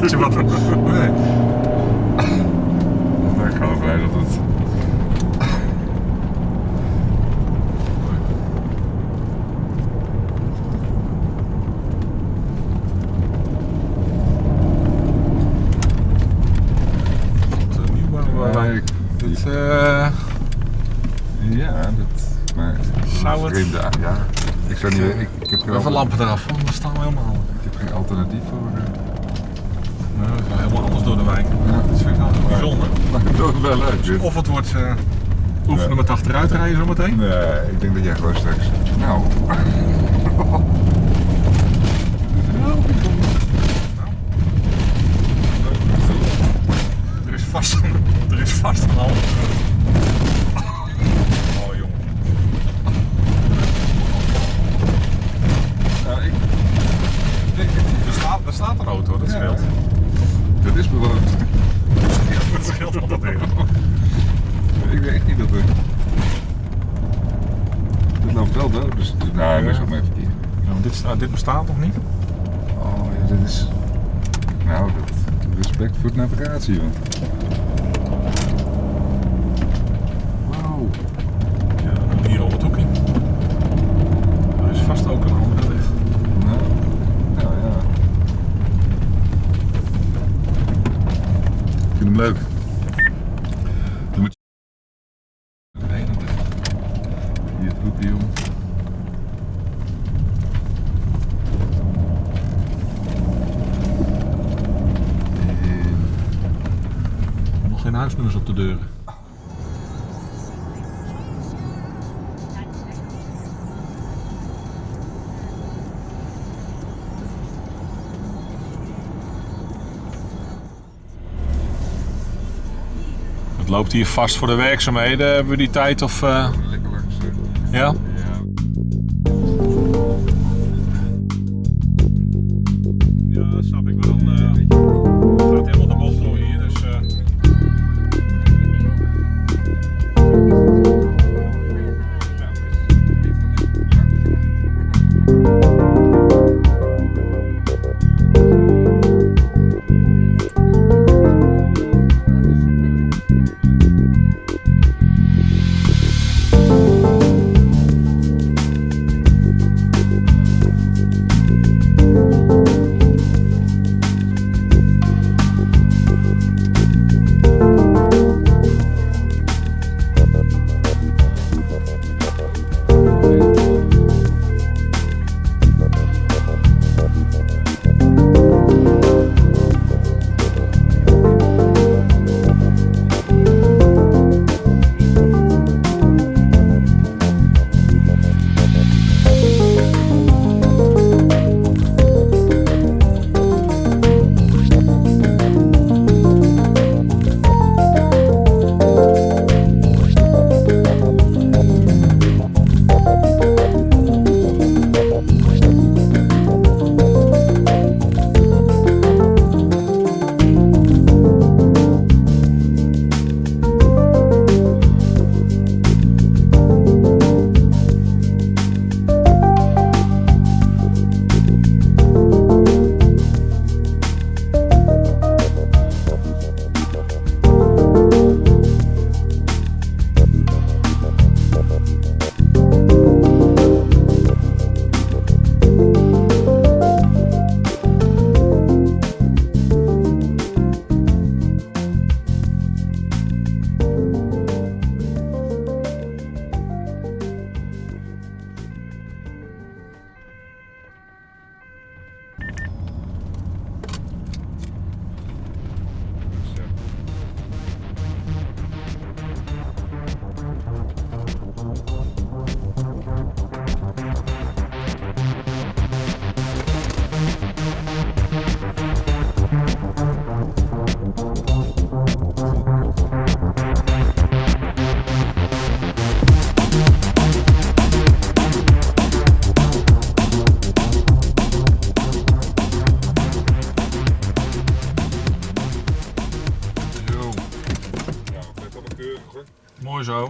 weet je wat? Nee. Dan ben ik gewoon blij dat het... Ja, dat... Maar... Zou het- Vreemde, ja. Ik zou niet... Ik heb Even lampen eraf, want dan staan we helemaal. Ik heb geen alternatief voor... Nou, dat is wel helemaal anders door de wijk. Ja, Dat vind ik wel bijzonder. Maar dat is wel leuk. Dit. Of het wordt oefenen Ja. met achteruit rijden zometeen. Nee, ik denk dat jij gewoon straks... Nou... Er is vast een hal. Oh jongen. Ja, ik... Er staat een auto, dat Ja. scheelt. Dat is bewoond. Dat scheelt altijd even. Ik weet echt niet dat er... Dit loopt wel dood, dus... Nou, dat is ook maar even hier. Ja, maar dit bestaat nog niet? Oh ja, dit is... Nou, respect voor de navigatie, want... Wow. Ja, dan moeten we hier op het hoekje. Er is vast ook een andere weg. Nou, nou ja. Ik vind hem leuk. Dan moet je... Heen en weg. Hier het hoekje om. Nog geen huisnummers op de deuren. Het loopt hier vast voor de werkzaamheden. Hebben we die tijd of... Lekker langs. Ja? Ja. Ja, snap ik. Maar dan gaat helemaal de bocht door hier. Dus, Mooi zo.